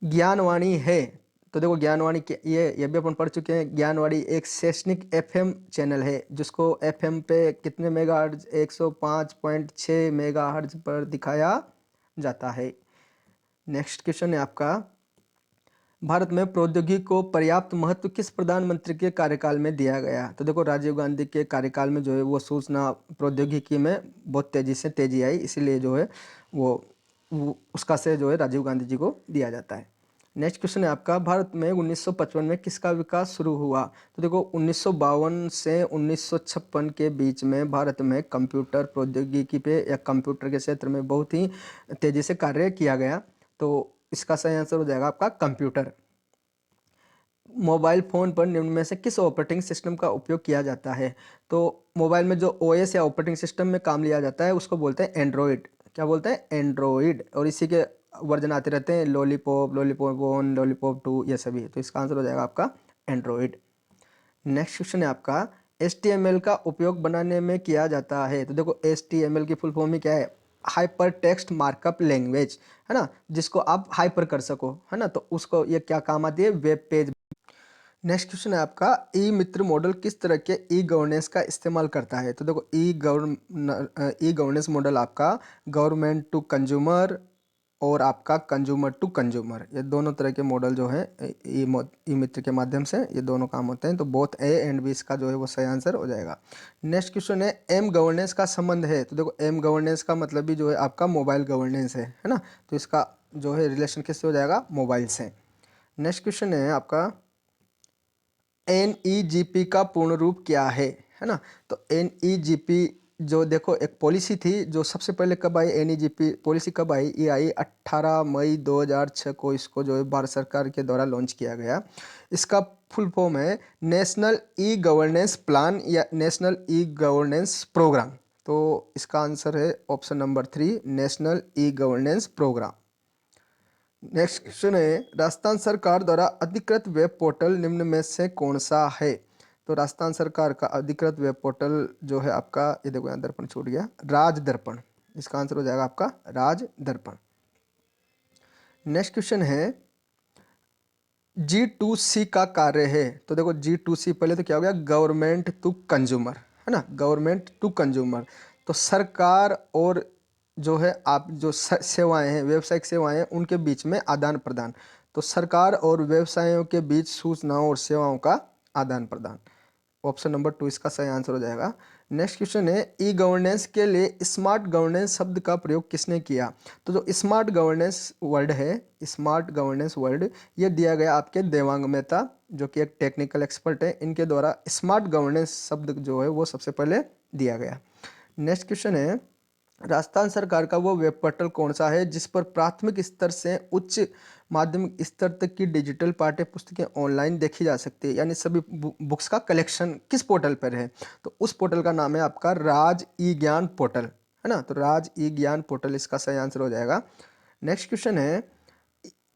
ज्ञानवाणी है, तो देखो ज्ञानवाणी ये भी अपन पढ़ चुके हैं। ज्ञानवाणी एक शैक्षणिक एफएम चैनल है, जिसको एफएम पे कितने मेगाहर्ट्ज? 105.6 मेगाहर्ट्ज पर दिखाया जाता है। नेक्स्ट क्वेश्चन है आपका, भारत में प्रौद्योगिकी को पर्याप्त महत्व किस प्रधानमंत्री के कार्यकाल में दिया गया? तो देखो, राजीव गांधी के कार्यकाल में जो है वो सूचना प्रौद्योगिकी में बहुत तेजी आई, इसीलिए जो है वो उसका श्रेय जो है राजीव गांधी जी को दिया जाता है। नेक्स्ट क्वेश्चन है आपका, भारत में 1955 में किसका विकास शुरू हुआ? तो देखो, 1952 से 1956 के बीच में भारत में कंप्यूटर प्रौद्योगिकी पे या कंप्यूटर के क्षेत्र में बहुत ही तेजी से कार्य किया गया। तो इसका सही आंसर हो जाएगा आपका कंप्यूटर। मोबाइल फ़ोन पर निम्न में से किस ऑपरेटिंग सिस्टम का उपयोग किया जाता है? तो मोबाइल में जो ओएस या ऑपरेटिंग सिस्टम में काम लिया जाता है उसको बोलते हैं एंड्रॉइड। क्या बोलते हैं? एंड्रॉइड। और इसी के वर्जन आते रहते हैं, लॉलीपॉप, लॉलीपॉप 1, लॉलीपॉप 2, ये सभी। तो इसका आंसर हो जाएगा आपका एंड्रॉइड। नेक्स्ट क्वेश्चन है आपका, HTML का उपयोग बनाने में किया जाता है। तो देखो, HTML की फुल फॉर्म ही क्या है? हाइपर टेक्स्ट मार्कअप लैंग्वेज, है ना, जिसको आप हाइपर कर सको, है ना। तो उसको ये क्या काम आती है? Web page. नेक्स्ट क्वेश्चन है आपका, ई मित्र मॉडल किस तरह के ई गवर्नेंस का इस्तेमाल करता है? तो देखो, ई गवर्नेंस मॉडल आपका गवर्नमेंट टू कंज्यूमर और आपका कंज्यूमर टू कंज्यूमर, ये दोनों तरह के मॉडल जो है ई मित्र के माध्यम से ये दोनों काम होते हैं। तो बोथ ए एंड बी इसका जो है वो सही आंसर हो जाएगा। नेक्स्ट क्वेश्चन है, एम गवर्नेंस का संबंध है। तो देखो, एम गवर्नेंस का मतलब भी जो है आपका मोबाइल गवर्नेंस है ना। तो इसका जो है रिलेशन किससे हो जाएगा? मोबाइल से। नेक्स्ट क्वेश्चन है आपका, NEGP का पूर्ण रूप क्या है ना। तो NEGP जो देखो एक पॉलिसी थी, जो सबसे पहले कब आई? NEGP पॉलिसी कब आई? ये आई 18 मई 2006 को, इसको जो है भारत सरकार के द्वारा लॉन्च किया गया। इसका फुल फॉर्म है नेशनल ई गवर्नेंस प्लान या नेशनल ई गवर्नेंस प्रोग्राम। तो इसका आंसर है option number 3, national e governance programme. Next question है, राजस्थान सरकार द्वारा अधिकृत वेब पोर्टल निम्न में से कौन सा है? तो राजस्थान सरकार का अधिकृत वेब पोर्टल जो है आपका, ये देखो यहाँ दर्पण छूट गया, राज दर्पण। इसका आंसर हो जाएगा आपका राज दर्पण। नेक्स्ट क्वेश्चन है, G2C का कार्य है। तो देखो, G2C पहले तो क्या हो गया? गवर्नमेंट टू कंज्यूमर, है ना, गवर्नमेंट टू कंज्यूमर। तो सरकार और जो है आप जो सेवाएं हैं, व्यावसायिक सेवाएं हैं, उनके बीच में आदान प्रदान। तो सरकार और व्यवसायों के बीच सूचनाओं और सेवाओं का आदान प्रदान। ऑप्शन नंबर 2 इसका सही आंसर हो जाएगा। नेक्स्ट क्वेश्चन है, ई गवर्नेंस के लिए स्मार्ट गवर्नेंस शब्द का प्रयोग किसने किया? तो जो स्मार्ट गवर्नेंस वर्ड है, स्मार्ट गवर्नेंस वर्ड, ये दिया गया आपके देवांग मेहता जो कि एक टेक्निकल एक्सपर्ट है, इनके द्वारा स्मार्ट गवर्नेंस शब्द जो है वो सबसे पहले दिया गया। नेक्स्ट क्वेश्चन है, राजस्थान सरकार का वो वेब पोर्टल कौन सा है जिस पर प्राथमिक स्तर से उच्च माध्यमिक स्तर तक की डिजिटल पाठ्य पुस्तकें ऑनलाइन देखी जा सकती है, यानी सभी बुक्स का कलेक्शन किस पोर्टल पर है? तो उस पोर्टल का नाम है आपका राज ई ज्ञान पोर्टल, है ना। तो राज ई ज्ञान पोर्टल इसका सही आंसर हो जाएगा। नेक्स्ट क्वेश्चन है,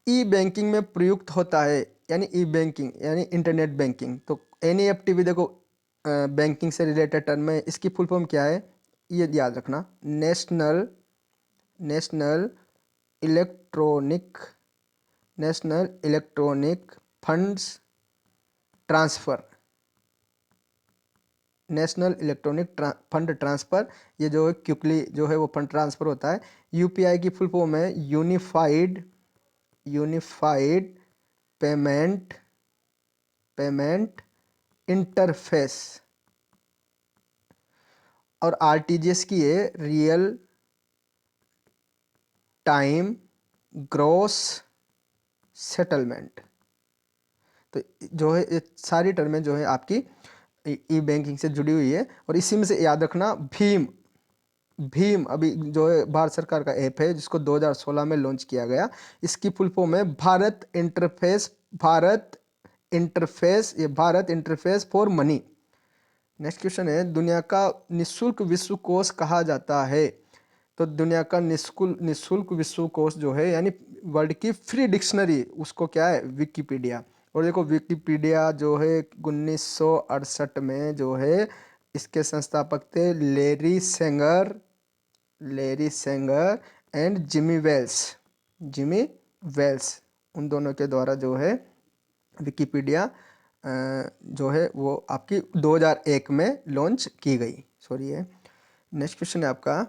ई बैंकिंग में प्रयुक्त होता है, यानी ई बैंकिंग यानी इंटरनेट बैंकिंग। तो एनईएफटी भी देखो बैंकिंग से रिलेटेड टर्म है, इसकी फुल फॉर्म क्या है ये याद रखना, national electronic national electronic funds transfer, national electronic fund transfer. ये जो है क्विकली जो है वो फंड ट्रांसफ़र होता है। यूपीआई की फुल फॉर्म है यूनिफाइड पेमेंट इंटरफेस, और आरटीजीएस की है रियल टाइम ग्रॉस सेटलमेंट। तो जो है ये सारी टर्में जो है आपकी ई बैंकिंग से जुड़ी हुई है। और इसी में से याद रखना भीम अभी जो है भारत सरकार का ऐप है जिसको 2016 में लॉन्च किया गया। इसकी फुल फॉर्म है Bharat interface for money. Next question है, दुनिया का निःशुल्क विश्वकोश कहा जाता है? तो दुनिया का निःशुल्क विश्वकोश जो है यानी वर्ल्ड की फ्री डिक्शनरी, उसको क्या है, विकिपीडिया। और देखो विकिपीडिया जो है 1968 में जो है इसके संस्थापक थे लेरी सेंगर एंड जिमी वेल्स, उन दोनों के द्वारा जो है विकिपीडिया जो है वो आपकी 2001 में लॉन्च की गई। सॉरी है। नेक्स्ट क्वेश्चन है आपका,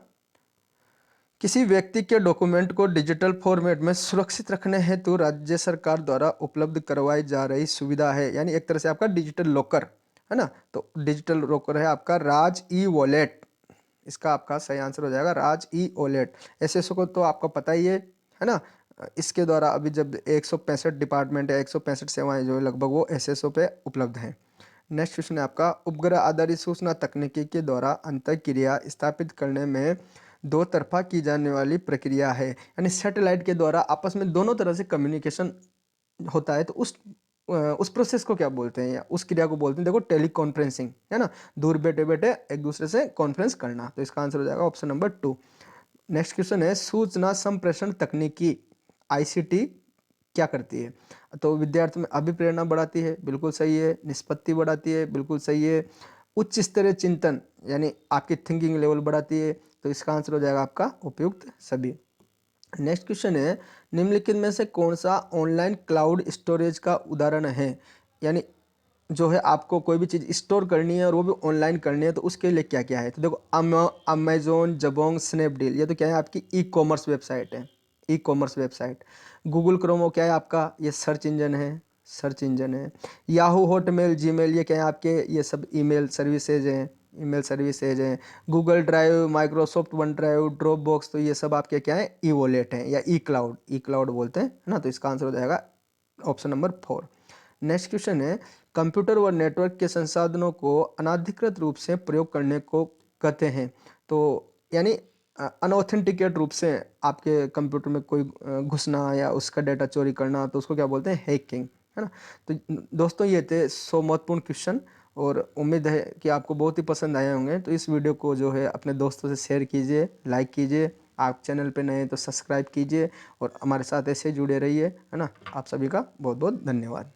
किसी व्यक्ति के डॉक्यूमेंट को डिजिटल फॉर्मेट में सुरक्षित रखने हेतु राज्य सरकार द्वारा उपलब्ध करवाई जा रही सुविधा है, यानी एक तरह से आपका डिजिटल लॉकर, है ना। तो डिजिटल लॉकर है आपका राज ई वॉलेट, इसका आपका सही आंसर हो जाएगा राज ई वॉलेट। एसएसओ को तो आपको पता ही है ना। इसके द्वारा अभी जब 165 डिपार्टमेंट है, 165 सेवाएं जो है लगभग वो एसएसओ पे उपलब्ध हैं। नेक्स्ट क्वेश्चन है आपका, उपग्रह आधारित सूचना तकनीकी के द्वारा अंतःक्रिया स्थापित करने में दो तरफा की जाने वाली प्रक्रिया है, यानी सैटेलाइट के द्वारा आपस में दोनों तरह से कम्युनिकेशन होता है। तो उस प्रोसेस को क्या बोलते हैं, या उस क्रिया को बोलते हैं, देखो टेली कॉन्फ्रेंसिंग, है ना। दूर बैठे बैठे एक दूसरे से कॉन्फ्रेंस करना। तो इसका आंसर हो जाएगा ऑप्शन नंबर 2। नेक्स्ट क्वेश्चन है, सूचना संप्रेषण तकनीकी आईसीटी क्या करती है? तो विद्यार्थी में अभिप्रेरणा बढ़ाती है, बिल्कुल सही है। निष्पत्ति बढ़ाती है, बिल्कुल सही है। उच्च स्तरीय चिंतन यानी आपकी थिंकिंग लेवल बढ़ाती है। तो इसका आंसर हो जाएगा आपका उपयुक्त सभी। नेक्स्ट क्वेश्चन है, निम्नलिखित में से कौन सा ऑनलाइन क्लाउड स्टोरेज का उदाहरण है? यानी जो है आपको कोई भी चीज़ स्टोर करनी है और वो भी ऑनलाइन करनी है, तो उसके लिए क्या क्या है? तो देखो अमेजोन, जबोंग, स्नैपडील, ये तो क्या है आपकी ई कॉमर्स वेबसाइट है, e commerce website. Google Chrome क्या है आपका, ये सर्च इंजन है। याहू, हॉटमेल, जीमेल, ये क्या है आपके, ये सब ईमेल सर्विसेज हैं। Google Drive, Microsoft OneDrive, Dropbox, तो ये सब आपके क्या है, ई वॉलेट हैं या ई क्लाउड बोलते हैं, है ना। तो इसका आंसर हो जाएगा ऑप्शन नंबर 4। नेक्स्ट क्वेश्चन है, कंप्यूटर व नेटवर्क के संसाधनों को अनाधिकृत रूप से प्रयोग करने को कहते हैं। तो यानी अनऑथेंटिकेट रूप से आपके कंप्यूटर में कोई घुसना या उसका डेटा चोरी करना, तो उसको क्या बोलते हैं, हैकिंग, है ना। तो दोस्तों ये थे 100 महत्वपूर्ण क्वेश्चन, और उम्मीद है कि आपको बहुत ही पसंद आए होंगे। तो इस वीडियो को जो है अपने दोस्तों से शेयर कीजिए, लाइक कीजिए। आप चैनल पे नए हैं तो सब्सक्राइब कीजिए और हमारे साथ ऐसे जुड़े रहिए, है ना। आप सभी का बहुत बहुत धन्यवाद।